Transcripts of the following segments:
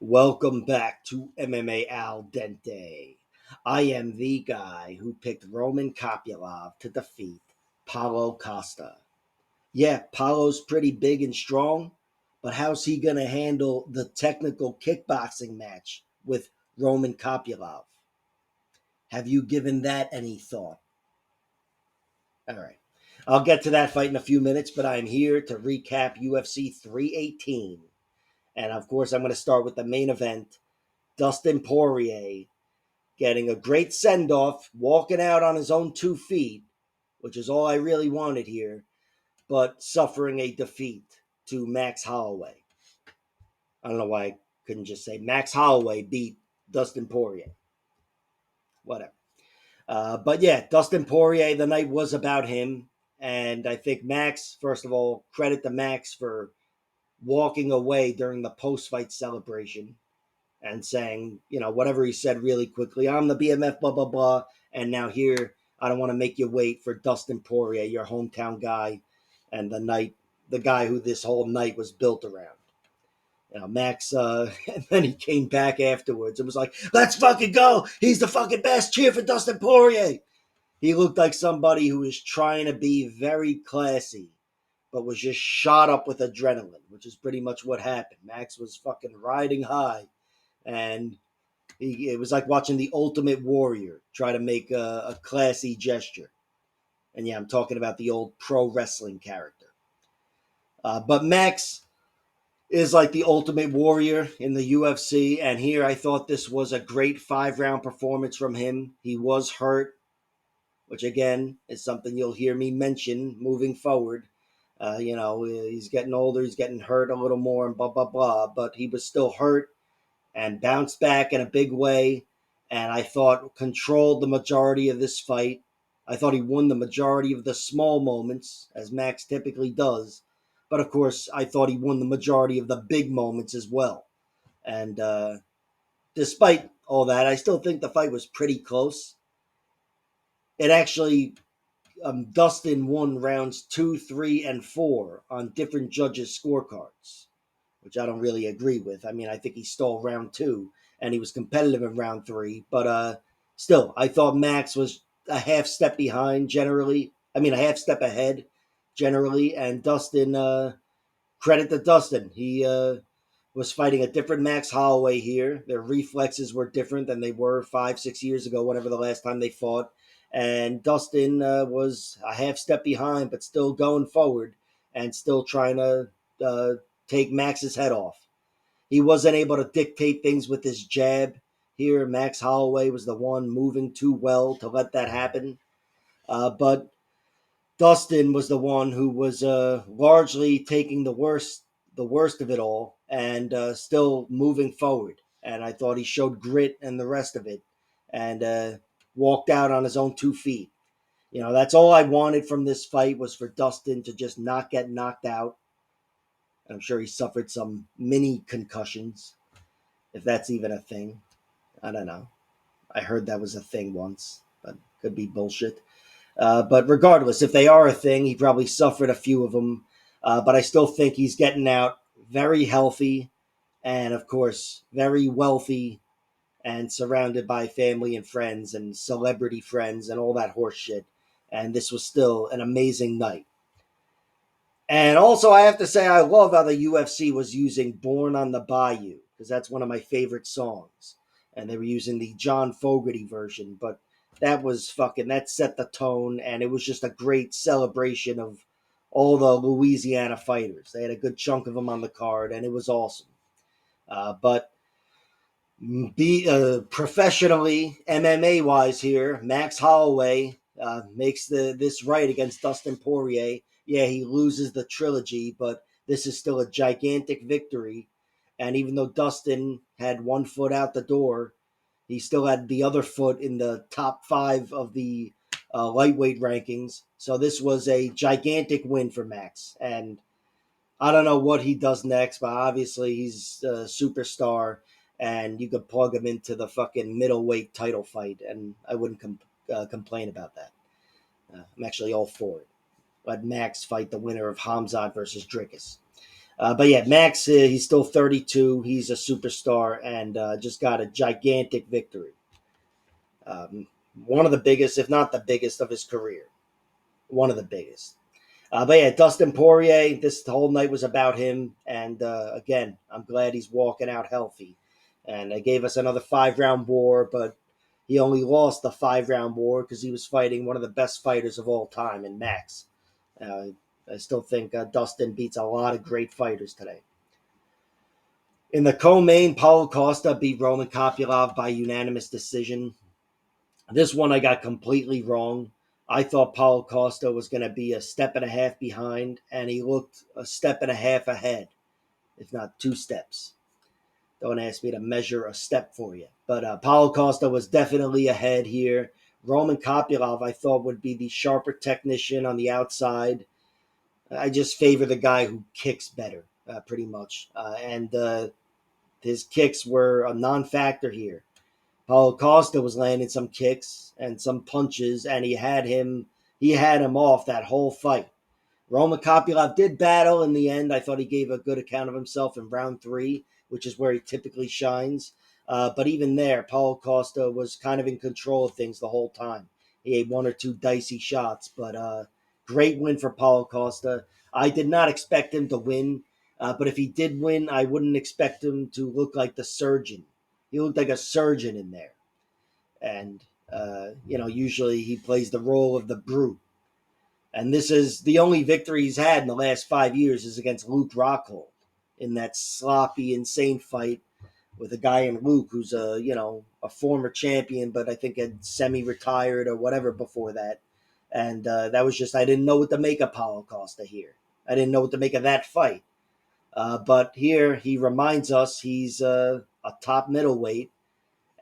Welcome back to MMA Al Dente. I am the guy who picked Roman Kopylov to defeat Paulo Costa. Yeah, Paulo's pretty big and strong, but how's he going to handle the technical kickboxing match with Roman Kopylov? Have you given that any thought? All right. I'll get to that fight in a few minutes, but I'm here to recap UFC 318. And of course, I'm going to start with the main event. Dustin Poirier getting a great send off, walking out on his own 2 feet, which is all I really wanted here, but suffering a defeat to Max Holloway. I don't know why I couldn't just say Max Holloway beat Dustin Poirier. Whatever. But yeah, Dustin Poirier, the night was about him. And I think Max, first of all, credit to Max for walking away during the post fight celebration and saying, whatever he said really quickly. I'm the BMF, blah, blah, blah. And now here, I don't want to make you wait for Dustin Poirier, your hometown guy, and the guy who this whole night was built around. Max, and then he came back afterwards and was like, let's fucking go. He's the fucking best. Cheer for Dustin Poirier. He looked like somebody who was trying to be very classy, but was just shot up with adrenaline, which is pretty much what happened. Max was fucking riding high, and it was like watching the Ultimate Warrior try to make a classy gesture. And yeah, I'm talking about the old pro wrestling character. But Max is like the Ultimate Warrior in the UFC. And here I thought this was a great 5-round performance from him. He was hurt, which again is something you'll hear me mention moving forward. He's getting older, he's getting hurt a little more, and blah, blah, blah. But he was still hurt and bounced back in a big way. And I thought controlled the majority of this fight. I thought he won the majority of the small moments, as Max typically does. But of course, I thought he won the majority of the big moments as well. And despite all that, I still think the fight was pretty close. It actually, Dustin won rounds 2, 3, and 4 on different judges' scorecards, which I don't really agree with. I mean, I think he stole round 2 and he was competitive in round 3, but still, I thought Max was a half step behind generally. I mean, a half step ahead generally, and Dustin, credit to Dustin. He was fighting a different Max Holloway here. Their reflexes were different than they were 5, 6 years ago, whenever the last time they fought. And Dustin was a half step behind, but still going forward and still trying to take Max's head off. He wasn't able to dictate things with his jab. Here, Max Holloway was the one moving too well to let that happen. But Dustin was the one who was largely taking the worst of it all, and still moving forward. And I thought he showed grit and the rest of it, and walked out on his own 2 feet. That's all I wanted from this fight, was for Dustin to just not get knocked out. I'm sure he suffered some mini concussions, if that's even a thing. I don't know. I heard that was a thing once, but could be bullshit. But regardless, if they are a thing, he probably suffered a few of them. But I still think he's getting out very healthy and, of course, very wealthy and surrounded by family and friends and celebrity friends and all that horse shit. And this was still an amazing night. And also, I have to say, I love how the UFC was using Born on the Bayou, because that's one of my favorite songs. And they were using the John Fogerty version, but that set the tone, and it was just a great celebration of all the Louisiana fighters. They had a good chunk of them on the card, and it was awesome. But professionally, MMA wise here, Max Holloway makes this right against Dustin Poirier. Yeah, he loses the trilogy, but this is still a gigantic victory. And even though Dustin had one foot out the door, he still had the other foot in the top 5 of the lightweight rankings. So this was a gigantic win for Max. And I don't know what he does next, but obviously he's a superstar, and you could plug him into the fucking middleweight title fight, and I wouldn't complain about that. I'm actually all for it. Let Max fight the winner of Hamzat versus Dricus. But yeah, Max, he's still 32. He's a superstar and just got a gigantic victory. Um, One of the biggest, if not the biggest, of his career. One of the biggest. But yeah, Dustin Poirier, this whole night was about him. And again, I'm glad he's walking out healthy. And they gave us another 5-round war, but he only lost the 5-round war because he was fighting one of the best fighters of all time in Max. Uh, I still think Dustin beats a lot of great fighters today. In the co-main, Paulo Costa beat Roman Kopylov by unanimous decision. This one I got completely wrong. I thought Paulo Costa was going to be a step and a half behind, and he looked a step and a half ahead, if not 2 steps. Don't ask me to measure a step for you. But Paulo Costa was definitely ahead here. Roman Kopylov, I thought, would be the sharper technician on the outside. I just favor the guy who kicks better, pretty much. And his kicks were a non-factor here. Paulo Costa was landing some kicks and some punches, and he had him off that whole fight. Roman Kopylov did battle in the end. I thought he gave a good account of himself in round 3, which is where he typically shines. But even there, Paulo Costa was kind of in control of things the whole time. He had 1 or 2 dicey shots, but great win for Paulo Costa. I did not expect him to win, but if he did win, I wouldn't expect him to look like the surgeon. He looked like a surgeon in there. And, usually he plays the role of the brute. And this is the only victory he's had in the last 5 years is against Luke Rockhold in that sloppy, insane fight with a guy in Luke who's a former champion, but I think had semi-retired or whatever before that. And that was just, I didn't know what to make of Paulo Costa here. I didn't know what to make of that fight. But here he reminds us he's a top middleweight.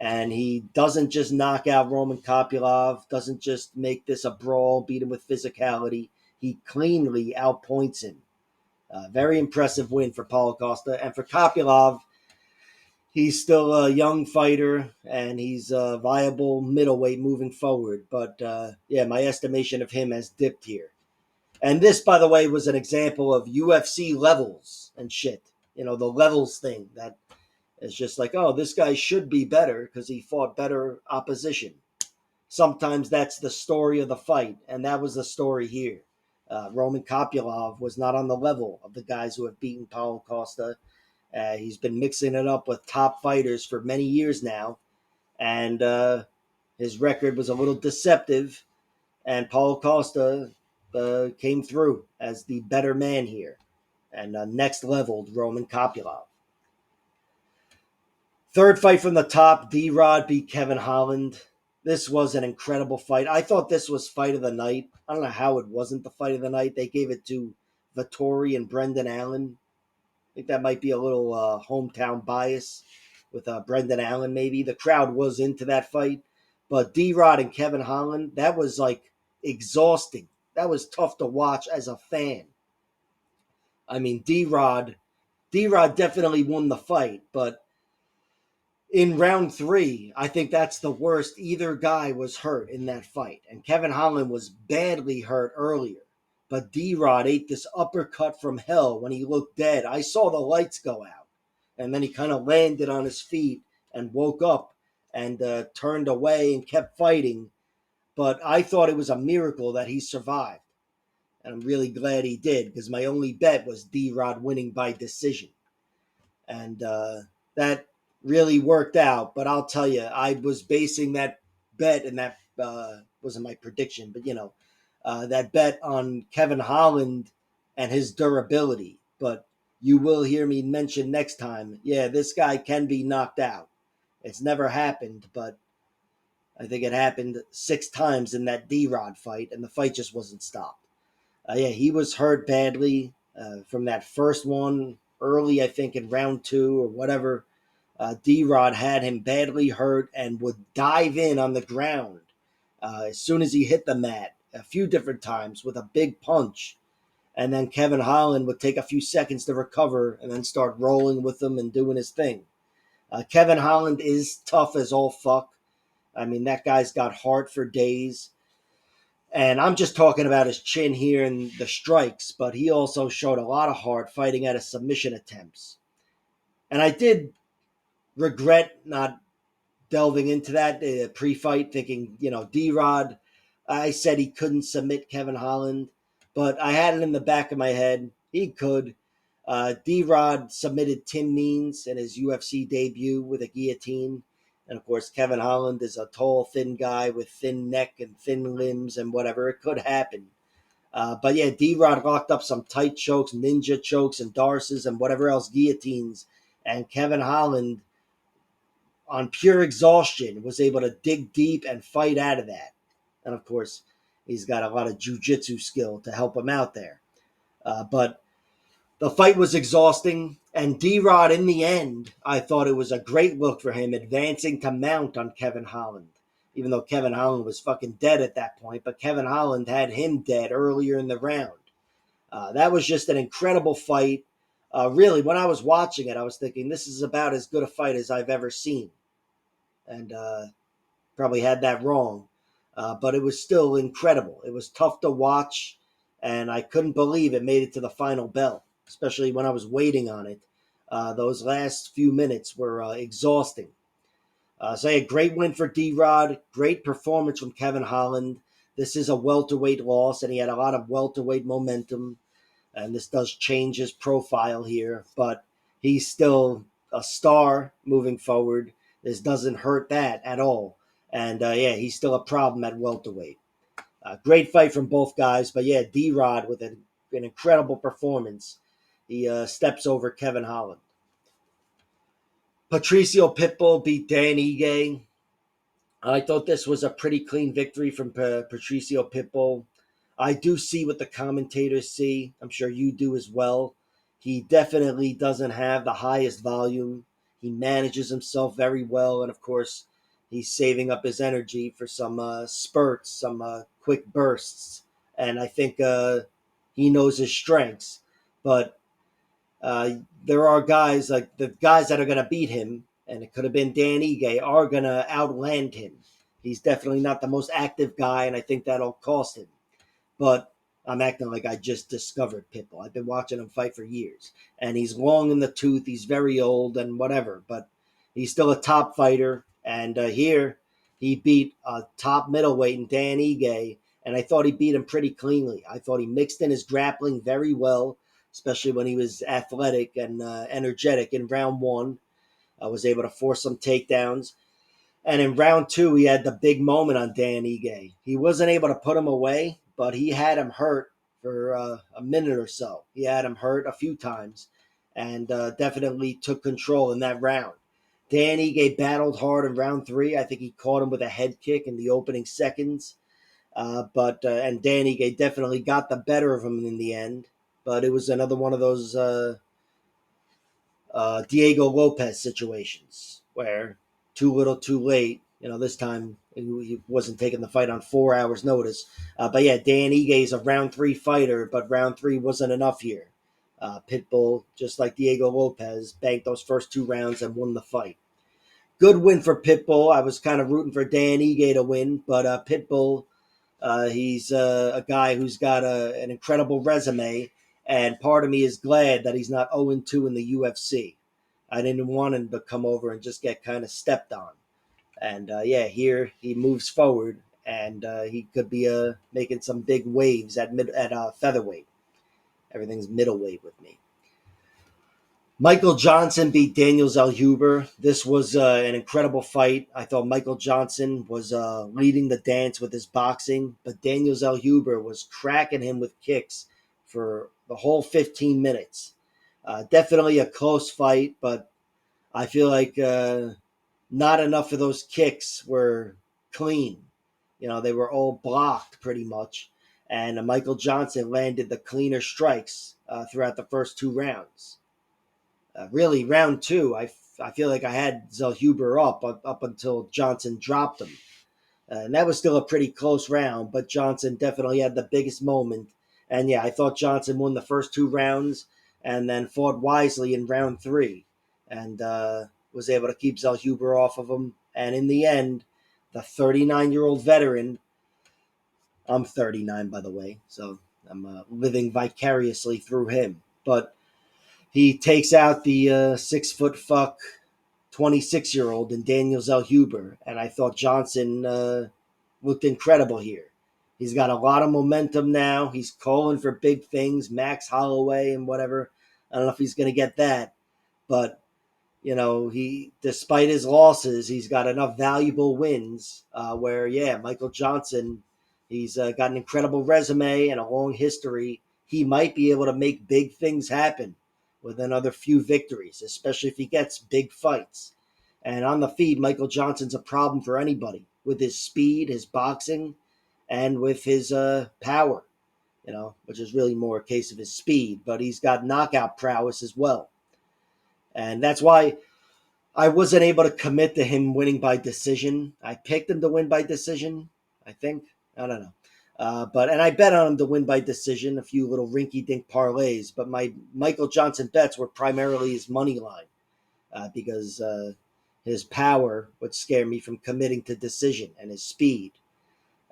And he doesn't just knock out Roman Kopylov, doesn't just make this a brawl, beat him with physicality. He cleanly outpoints him. Very impressive win for Paulo Costa. And for Kopylov, he's still a young fighter, and he's a viable middleweight moving forward. But, my estimation of him has dipped here. And this, by the way, was an example of UFC levels and shit. The levels thing that it's just like, oh, this guy should be better because he fought better opposition. Sometimes that's the story of the fight, and that was the story here. Roman Kopylov was not on the level of the guys who have beaten Paulo Costa. He's been mixing it up with top fighters for many years now, and his record was a little deceptive, and Paulo Costa came through as the better man here and next leveled Roman Kopylov. Third fight from the top, D-Rod beat Kevin Holland. This was an incredible fight. I thought this was fight of the night. I don't know how it wasn't the fight of the night. They gave it to Vtori and Brendan Allen. I think that might be a little hometown bias with Brendan Allen maybe. The crowd was into that fight. But D-Rod and Kevin Holland, that was like exhausting. That was tough to watch as a fan. I mean, D-Rod definitely won the fight, but in round 3, I think that's the worst either guy was hurt in that fight. And Kevin Holland was badly hurt earlier. But D-Rod ate this uppercut from hell when he looked dead. I saw the lights go out. And then he kind of landed on his feet and woke up and turned away and kept fighting. But I thought it was a miracle that he survived. And I'm really glad he did because my only bet was D-Rod winning by decision. And that really worked out. But I'll tell you, I was basing that bet, and that wasn't my prediction, but that bet on Kevin Holland and his durability. But you will hear me mention next time, yeah, this guy can be knocked out. It's never happened, but I think it happened 6 times in that D-Rod fight, and the fight just wasn't stopped. He was hurt badly from that first one early, I think, in round 2 or whatever. D-Rod had him badly hurt and would dive in on the ground as soon as he hit the mat a few different times with a big punch. And then Kevin Holland would take a few seconds to recover and then start rolling with him and doing his thing. Kevin Holland is tough as all fuck. I mean, that guy's got heart for days. And I'm just talking about his chin here and the strikes, but he also showed a lot of heart fighting at his submission attempts. And I did regret not delving into that pre-fight, thinking, D-Rod, I said he couldn't submit Kevin Holland, but I had it in the back of my head. He could. D-Rod submitted Tim Means in his UFC debut with a guillotine. And of course, Kevin Holland is a tall, thin guy with thin neck and thin limbs and whatever. It could happen. But yeah, D-Rod locked up some tight chokes, ninja chokes, and darces, and whatever else, guillotines. And Kevin Holland, on pure exhaustion, was able to dig deep and fight out of that. And of course, he's got a lot of jiu-jitsu skill to help him out there. But the fight was exhausting, and D-Rod, in the end, I thought it was a great look for him, advancing to mount on Kevin Holland, even though Kevin Holland was fucking dead at that point, but Kevin Holland had him dead earlier in the round. That was just an incredible fight. Really, when I was watching it, I was thinking, this is about as good a fight as I've ever seen. And probably had that wrong. But it was still incredible. It was tough to watch, and I couldn't believe it made it to the final bell, especially when I was waiting on it. Those last few minutes were exhausting. So a great win for D-Rod, great performance from Kevin Holland. This is a welterweight loss, and he had a lot of welterweight momentum, and this does change his profile here, but he's still a star moving forward. This doesn't hurt that at all. And yeah, he's still a problem at welterweight. Great fight from both guys, but yeah, D-Rod with an incredible performance. He steps over Kevin Holland. Patricio Pitbull beat Dan Ige. I thought this was a pretty clean victory from Patricio Pitbull. I do see what the commentators see. I'm sure you do as well. He definitely doesn't have the highest volume. He manages himself very well, and of course, he's saving up his energy for some spurts, some quick bursts. And I think he knows his strengths. But there are guys like the guys that are going to beat him, and it could have been Dan Ige, are going to outland him. He's definitely not the most active guy, and I think that'll cost him. But I'm acting like I just discovered Pitbull. I've been watching him fight for years, and he's long in the tooth. He's very old and whatever, but he's still a top fighter. And here he beat a top middleweight in Dan Ige, and I thought he beat him pretty cleanly. I thought he mixed in his grappling very well, especially when he was athletic and energetic in round one. I was able to force some takedowns. And in round two, he had the big moment on Dan Ige. He wasn't able to put him away, but he had him hurt for a minute or so. He had him hurt a few times and definitely took control in that round. Dan Ige battled hard in round three. I think he caught him with a head kick in the opening seconds. And Dan Ige definitely got the better of him in the end. But it was another one of those Diego Lopez situations where too little, too late. This time he wasn't taking the fight on 4 hours' notice. But yeah, Dan Ige is a round three fighter, but round three wasn't enough here. Pitbull, just like Diego Lopez, banked those first two rounds and won the fight. Good win for Pitbull. I was kind of rooting for Dan Ige to win, but Pitbull, he's a guy who's got an incredible resume, and part of me is glad that he's not 0-2 in the UFC. I didn't want him to come over and just get kind of stepped on. And yeah, here he moves forward, and he could be making some big waves at featherweight. Everything's middleweight with me. Michael Johnson beat Daniel Zellhuber. This was an incredible fight. I thought Michael Johnson was leading the dance with his boxing, but Daniel Zellhuber was cracking him with kicks for the whole 15 minutes. Definitely a close fight, but I feel like not enough of those kicks were clean. They were all blocked pretty much, and Michael Johnson landed the cleaner strikes throughout the first two rounds. Really, round two, I feel like I had Zellhuber up until Johnson dropped him. And that was still a pretty close round, but Johnson definitely had the biggest moment. And yeah, I thought Johnson won the first two rounds and then fought wisely in round three and was able to keep Zellhuber off of him. And in the end, the 39-year-old veteran I'm 39, by the way, so I'm living vicariously through him. But he takes out the 6 foot fuck 26-year-old in Daniel Zellhuber, and I thought Johnson looked incredible here. He's got a lot of momentum now. He's calling for big things, Max Holloway and whatever. I don't know if he's going to get that, but he, despite his losses, he's got enough valuable wins where, yeah, Michael Johnson, he's got an incredible resume and a long history. He might be able to make big things happen with another few victories, especially if he gets big fights. And on the feet, Michael Johnson's a problem for anybody with his speed, his boxing, and with his power, which is really more a case of his speed, but he's got knockout prowess as well. And that's why I wasn't able to commit to him winning by decision. I picked him to win by decision, I think. I don't know. And I bet on him to win by decision, a few little rinky-dink parlays, but my Michael Johnson bets were primarily his money line because his power would scare me from committing to decision and his speed.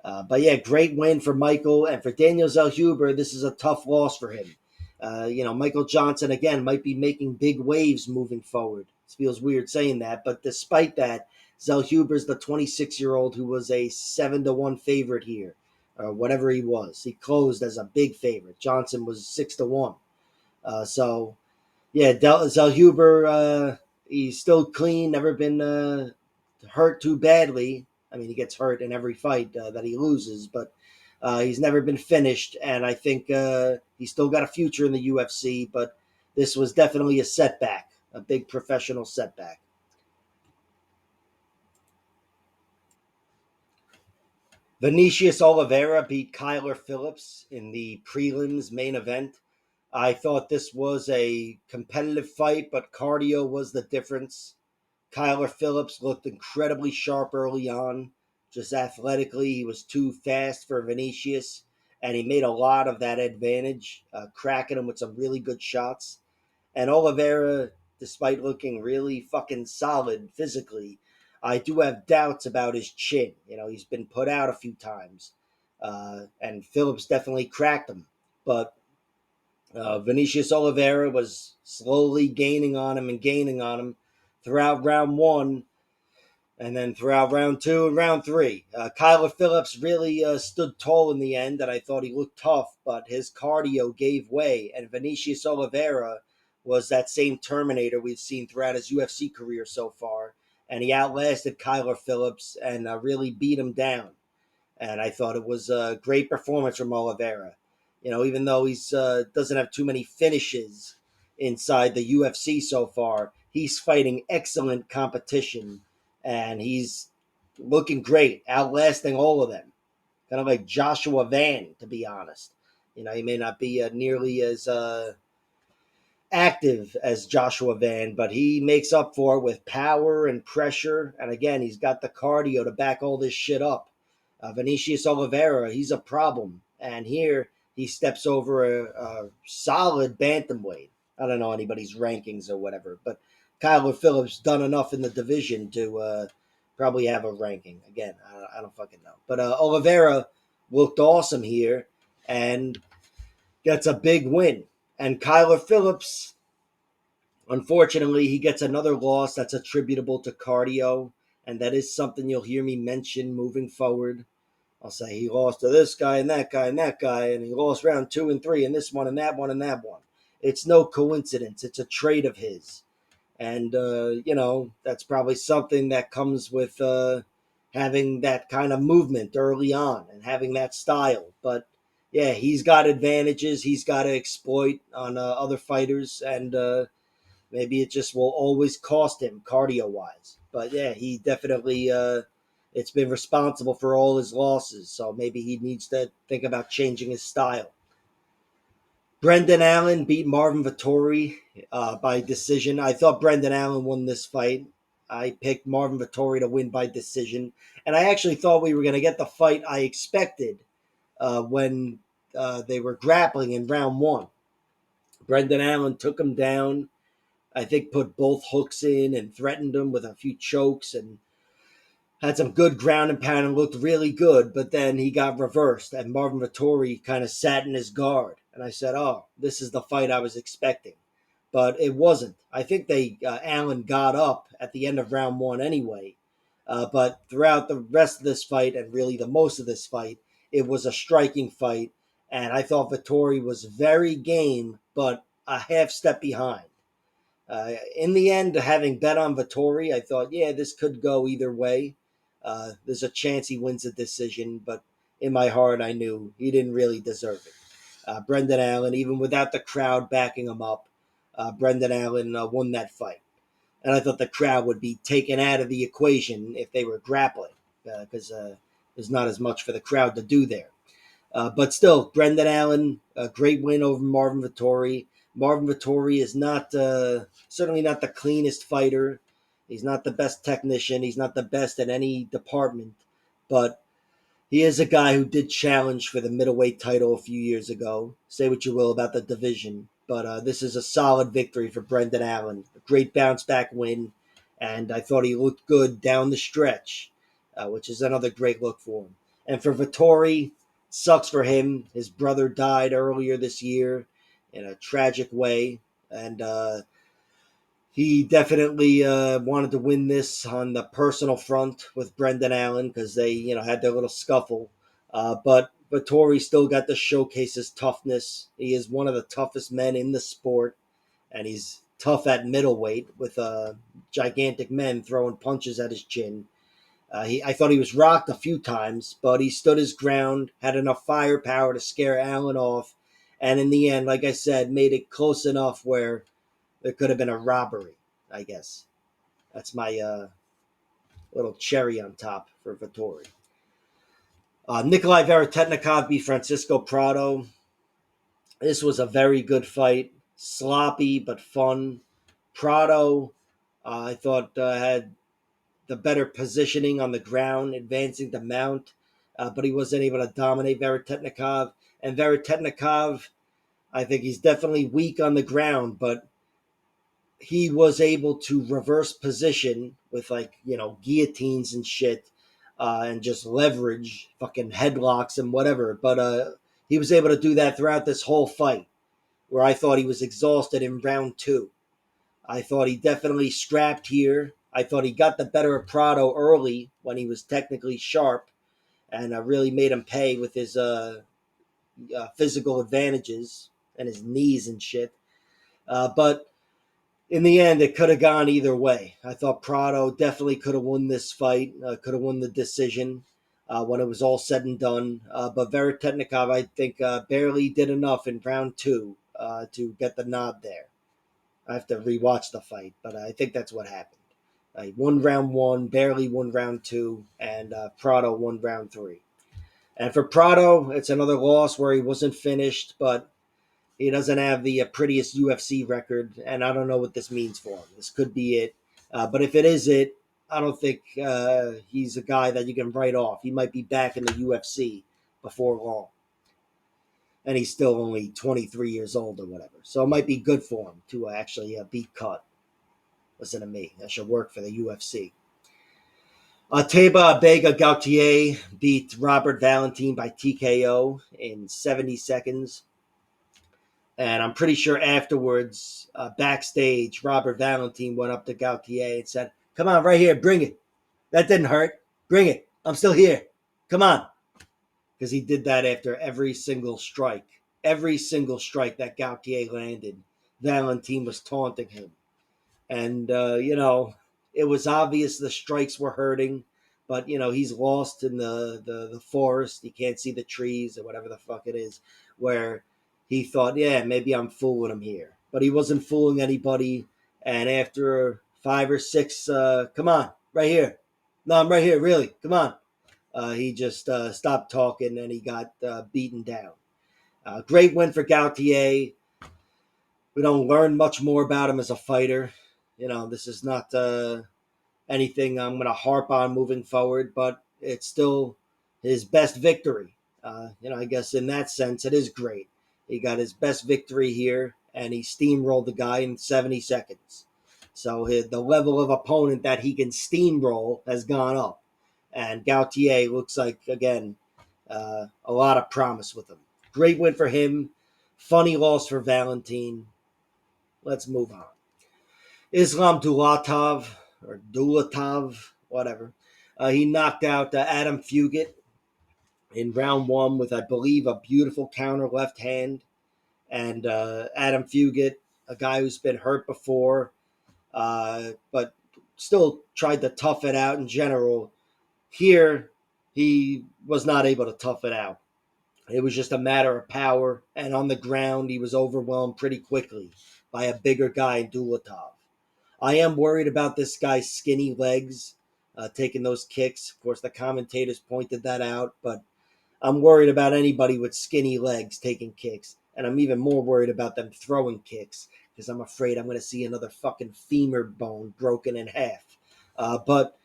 But yeah, great win for Michael. And for Daniel Zellhuber, this is a tough loss for him. Michael Johnson, again, might be making big waves moving forward. It feels weird saying that. But despite that, Zellhuber's the 26-year-old who was a 7-1 favorite here, or whatever he was. He closed as a big favorite. Johnson was 6-1. So, yeah, Zellhuber, he's still clean, never been hurt too badly. I mean, he gets hurt in every fight that he loses, but he's never been finished. And I think he's still got a future in the UFC, but this was definitely a setback, a big professional setback. Vinicius Oliveira beat Kyler Phillips in the prelims main event. I thought this was a competitive fight, but cardio was the difference. Kyler Phillips looked incredibly sharp early on. Just athletically, he was too fast for Vinicius, and he made a lot of that advantage, cracking him with some really good shots. And Oliveira, despite looking really fucking solid physically, I do have doubts about his chin. He's been put out a few times, and Phillips definitely cracked him. But Vinicius Oliveira was slowly gaining on him and gaining on him throughout round one, and then throughout round two and round three. Kyler Phillips really stood tall in the end, and I thought he looked tough, but his cardio gave way, and Vinicius Oliveira was that same Terminator we've seen throughout his UFC career so far, and he outlasted Kyler Phillips and really beat him down. And I thought it was a great performance from Oliveira. Even though he's doesn't have too many finishes inside the UFC so far, he's fighting excellent competition, and he's looking great, outlasting all of them. Kind of like Joshua Van, to be honest. He may not be nearly as active as Joshua Van, but he makes up for it with power and pressure. And again, he's got the cardio to back all this shit up. Vinicius Oliveira, he's a problem. And here he steps over a solid bantamweight. I don't know anybody's rankings or whatever, but Kyler Phillips done enough in the division to probably have a ranking. Again, I don't fucking know. But Oliveira looked awesome here and gets a big win. And Kyler Phillips, unfortunately, he gets another loss that's attributable to cardio, and that is something you'll hear me mention moving forward. I'll say he lost to this guy and that guy and that guy, and he lost round 2 and 3 and this one and that one and that one. It's no coincidence. It's a trait of his. And, that's probably something that comes with having that kind of movement early on and having that style. But, yeah, he's got advantages he's got to exploit on other fighters, and maybe it just will always cost him cardio-wise. But, yeah, he definitely it's been responsible for all his losses, so maybe he needs to think about changing his style. Brendan Allen beat Marvin Vettori by decision. I thought Brendan Allen won this fight. I picked Marvin Vettori to win by decision. And I actually thought we were going to get the fight I expected when they were grappling in round one. Brendan Allen took him down. I think put both hooks in and threatened him with a few chokes. And had some good ground and pound and looked really good, but then he got reversed, and Marvin Vettori kind of sat in his guard. And I said, "Oh, this is the fight I was expecting," but it wasn't. I think Allen got up at the end of round one anyway, but throughout the rest of this fight and really the most of this fight, it was a striking fight, and I thought Vettori was very game, but a half step behind. In the end, having bet on Vtori, I thought, yeah, this could go either way. There's a chance he wins the decision, but in my heart, I knew he didn't really deserve it. Brendan Allen, even without the crowd backing him up, Brendan Allen won that fight. And I thought the crowd would be taken out of the equation if they were grappling, because there's not as much for the crowd to do there. But still, Brendan Allen, a great win over Marvin Vettori. Marvin Vettori is not certainly not the cleanest fighter. He's not the best technician. He's not the best at any department. But he is a guy who did challenge for the middleweight title a few years ago. Say what you will about the division, but this is a solid victory for Brendan Allen. A great bounce back win, and I thought he looked good down the stretch, which is another great look for him. And for Vettori, sucks for him. His brother died earlier this year in a tragic way, and he definitely wanted to win this on the personal front with Brendan Allen because they, had their little scuffle. But Vettori still got to showcase his toughness. He is one of the toughest men in the sport, and he's tough at middleweight with gigantic men throwing punches at his chin. I thought he was rocked a few times, but he stood his ground, had enough firepower to scare Allen off, and in the end, like I said, made it close enough where there could have been a robbery, I guess. That's my little cherry on top for Vtori. Nikolai Veretnikov beat Francisco Prado. This was a very good fight. Sloppy but fun. Prado, I thought, had the better positioning on the ground, advancing the mount, but he wasn't able to dominate Veretnikov. And Veretnikov, I think he's definitely weak on the ground, but he was able to reverse position with guillotines and shit, and just leverage fucking headlocks and whatever. But he was able to do that throughout this whole fight, where I thought he was exhausted in round two. I thought he definitely scrapped here. I thought he got the better of Prado early when he was technically sharp, and really made him pay with his physical advantages and his knees and shit. But in the end, it could have gone either way. I thought Prado definitely could have won this fight, could have won the decision when it was all said and done. But Veretnikov, I think, barely did enough in round two to get the nod there. I have to rewatch the fight, but I think that's what happened. He won round one, barely won round two, and Prado won round three. And for Prado, it's another loss where he wasn't finished, but he doesn't have the prettiest UFC record, and I don't know what this means for him. This could be it. But if it is it, I don't think he's a guy that you can write off. He might be back in the UFC before long. And he's still only 23 years old or whatever. So it might be good for him to actually be cut. Listen to me. That should work for the UFC. Teba Bega Gautier beat Robert Valentine by TKO in 70 seconds. And I'm pretty sure afterwards, backstage, Robert Valentine went up to Gautier and said, "Come on, right here, bring it. That didn't hurt. Bring it. I'm still here. Come on." Because he did that after every single strike. Every single strike that Gautier landed, Valentine was taunting him. And, it was obvious the strikes were hurting, but, he's lost in the forest. He can't see the trees or whatever the fuck it is, where he thought, yeah, maybe I'm fooling him here. But he wasn't fooling anybody. And after 5 or 6, come on, right here. No, I'm right here, really. Come on. He just stopped talking and he got beaten down. Great win for Gautier. We don't learn much more about him as a fighter. This is not anything I'm going to harp on moving forward, but it's still his best victory. I guess in that sense, it is great. He got his best victory here, and he steamrolled the guy in 70 seconds. So the level of opponent that he can steamroll has gone up. And Goutier looks like, again, a lot of promise with him. Great win for him. Funny loss for Valentine. Let's move on. Islam Dulatov, whatever. He knocked out Adam Fugat in round one with, I believe, a beautiful counter left hand. And Adam Fugat, a guy who's been hurt before, but still tried to tough it out in general. Here, he was not able to tough it out. It was just a matter of power, and on the ground, he was overwhelmed pretty quickly by a bigger guy in Dulatov. I am worried about this guy's skinny legs taking those kicks. Of course, the commentators pointed that out, but I'm worried about anybody with skinny legs taking kicks, and I'm even more worried about them throwing kicks because I'm afraid I'm going to see another fucking femur bone broken in half. But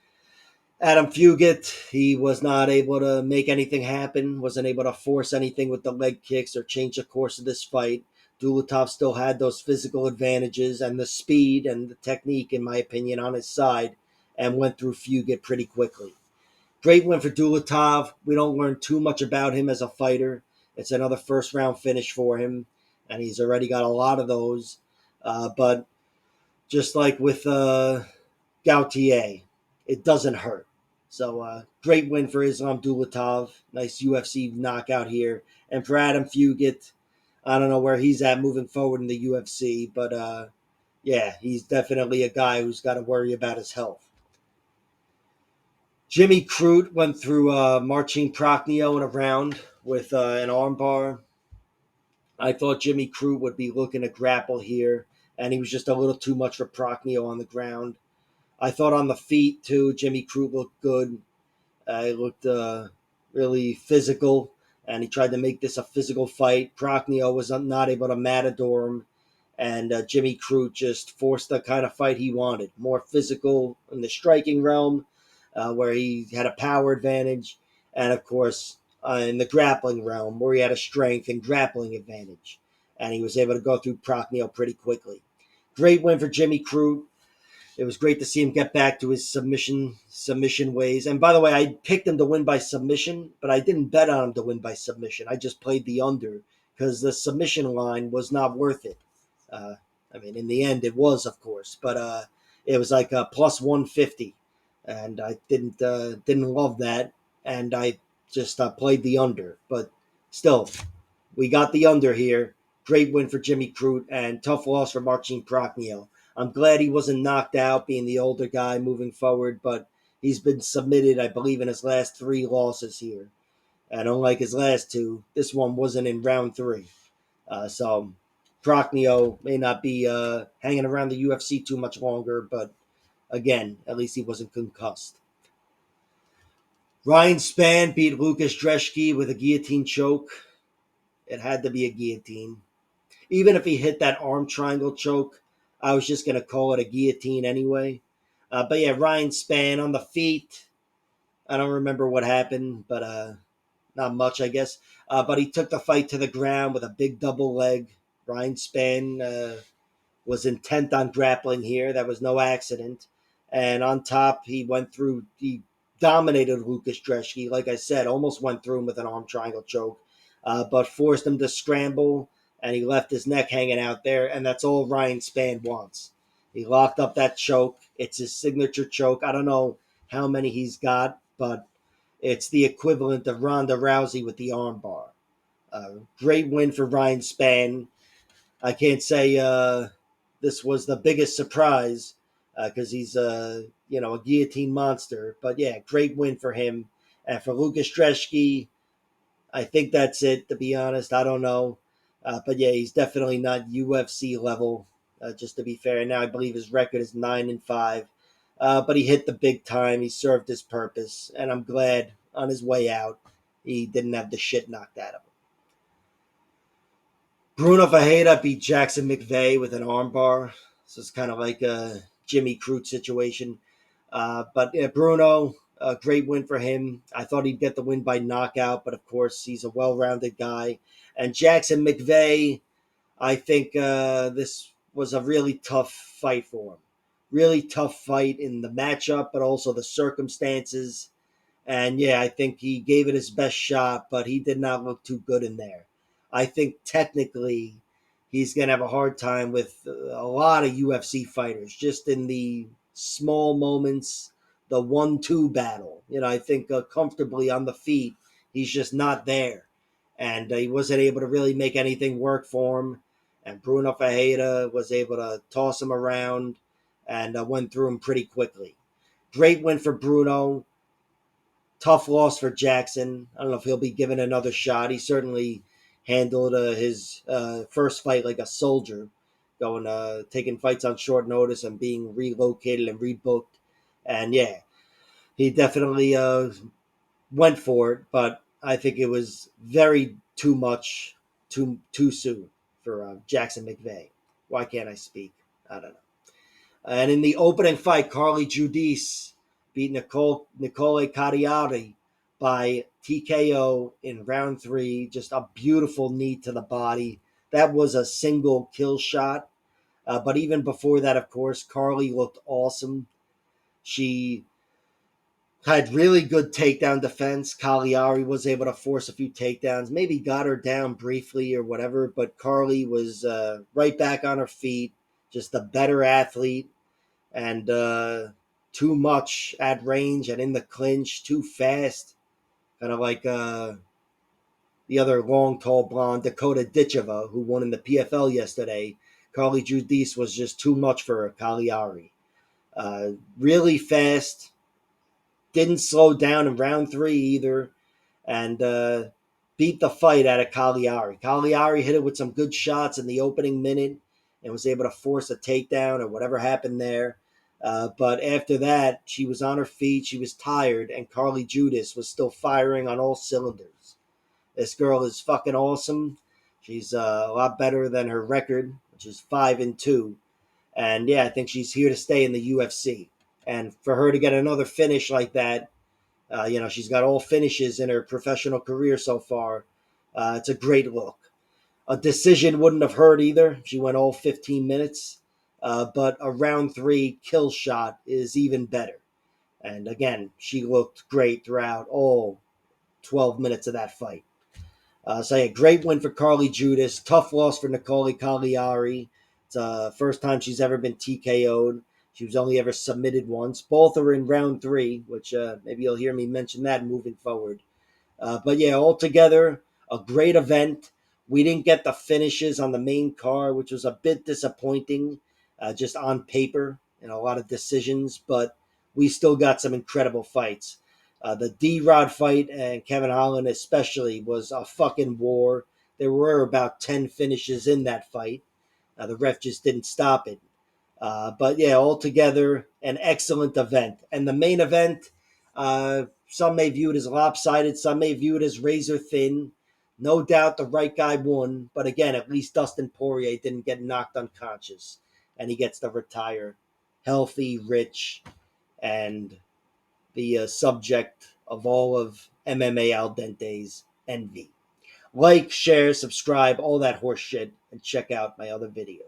Adam Fugat, he was not able to make anything happen, wasn't able to force anything with the leg kicks or change the course of this fight. Dulatov still had those physical advantages and the speed and the technique, in my opinion, on his side, and went through Fugat pretty quickly. Great win for Dulatov. We don't learn too much about him as a fighter. It's another first round finish for him, and he's already got a lot of those. But just like with Goutier, it doesn't hurt. So great win for Islam Dulatov. Nice UFC knockout here. And for Adam Fugat, I don't know where he's at moving forward in the UFC, but yeah, he's definitely a guy who's got to worry about his health. Jimmy Crute went through Marcin Prochno in a round with an armbar. I thought Jimmy Crute would be looking to grapple here, and he was just a little too much for Prochno on the ground. I thought on the feet, too, Jimmy Crute looked good. He looked really physical, and he tried to make this a physical fight. Prochno was not able to matador him, and Jimmy Crute just forced the kind of fight he wanted. More physical in the striking realm, where he had a power advantage, and of course in the grappling realm, where he had a strength and grappling advantage. And he was able to go through Prochno pretty quickly. Great win for Jimmy Crute. It was great to see him get back to his submission ways. And by the way, I picked him to win by submission, but I didn't bet on him to win by submission. I just played the under because the submission line was not worth it. I mean, in the end, it was, of course, but it was like a plus 150, and I didn't love that, and I just played the under. But still, we got the under here. Great win for Jimmy Crute, and tough loss for Marcin Prochno. I'm glad he wasn't knocked out, being the older guy moving forward, but he's been submitted, I believe, in his last 3 losses here. And unlike his last 2, this one wasn't in round 3. So Prochno may not be hanging around the UFC too much longer, but again, at least he wasn't concussed. Ryan Spann beat Lucas Dresky with a guillotine choke. It had to be a guillotine. Even if he hit that arm triangle choke, I was just going to call it a guillotine anyway. But yeah, Ryan Spann on the feet. I don't remember what happened, but not much, I guess. But he took the fight to the ground with a big double leg. Ryan Spann was intent on grappling here. That was no accident. And on top, he dominated Lucas Dresky. Like I said, almost went through him with an arm triangle choke, but forced him to scramble, and he left his neck hanging out there, and that's all Ryan Spann wants. He locked up that choke. It's his signature choke. I don't know how many he's got, but it's the equivalent of Ronda Rousey with the armbar. Great win for Ryan Spann. I can't say this was the biggest surprise because he's a guillotine monster. But yeah, great win for him. And for Lucas Dresky, I think that's it. To be honest, I don't know. But yeah, he's definitely not UFC level. Just to be fair, now I believe his record is 9-5. But he hit the big time. He served his purpose, and I'm glad on his way out he didn't have the shit knocked out of him. Bruno Ferreira beat Jackson McVey with an armbar. So it's kind of like a Jimmy Crute situation. But yeah, Bruno, a great win for him. I thought he'd get the win by knockout, but of course he's a well-rounded guy. And Jackson McVey, I think this was a really tough fight for him. Really tough fight in the matchup, but also the circumstances. And yeah, I think he gave it his best shot, but he did not look too good in there. I think technically he's going to have a hard time with a lot of UFC fighters, just in the small moments, the 1-2 battle. I think comfortably on the feet, he's just not there. And he wasn't able to really make anything work for him. And Bruno Ferreira was able to toss him around and went through him pretty quickly. Great win for Bruno. Tough loss for Jackson. I don't know if he'll be given another shot. He certainly handled his first fight like a soldier, taking fights on short notice and being relocated and rebooked. And yeah, he definitely went for it, but I think it was very too much, too soon for Jackson McVey. Why can't I speak? I don't know. And in the opening fight, Carly Judis beat Nicole Kariotti by TKO in round 3. Just a beautiful knee to the body. That was a single kill shot. But even before that, of course, Carly looked awesome. She had really good takedown defense. Cagliari was able to force a few takedowns, maybe got her down briefly or whatever, but Carly was right back on her feet, just a better athlete, and too much at range and in the clinch, too fast, kind of like the other long, tall blonde, Dakota Ditcheva, who won in the PFL yesterday. Carly Judis was just too much for Cagliari. Really fast, didn't slow down in round 3 either, and beat the fight out of Cagliari. Cagliari hit it with some good shots in the opening minute and was able to force a takedown or whatever happened there. But after that, she was on her feet, she was tired, and Carly Judis was still firing on all cylinders. This girl is fucking awesome. She's a lot better than her record, which is 5-2. And yeah, I think she's here to stay in the UFC. And for her to get another finish like that, she's got all finishes in her professional career so far. It's a great look. A decision wouldn't have hurt either. She went all 15 minutes. But a round 3 kill shot is even better. And again, she looked great throughout all 12 minutes of that fight. So yeah, great win for Carly Judis. Tough loss for Nicole Cagliari. It's the first time she's ever been TKO'd. She was only ever submitted once. Both are in round 3, which maybe you'll hear me mention that moving forward. But yeah, altogether, a great event. We didn't get the finishes on the main card, which was a bit disappointing, just on paper, and a lot of decisions, but we still got some incredible fights. The D-Rod fight and Kevin Holland especially was a fucking war. There were about 10 finishes in that fight. The ref just didn't stop it. But yeah, altogether, an excellent event. And the main event, some may view it as lopsided, some may view it as razor thin. No doubt the right guy won, but again, at least Dustin Poirier didn't get knocked unconscious, and he gets to retire healthy, rich, and the subject of all of MMA Al Dente's envy. Like, share, subscribe, all that horse shit, and check out my other videos.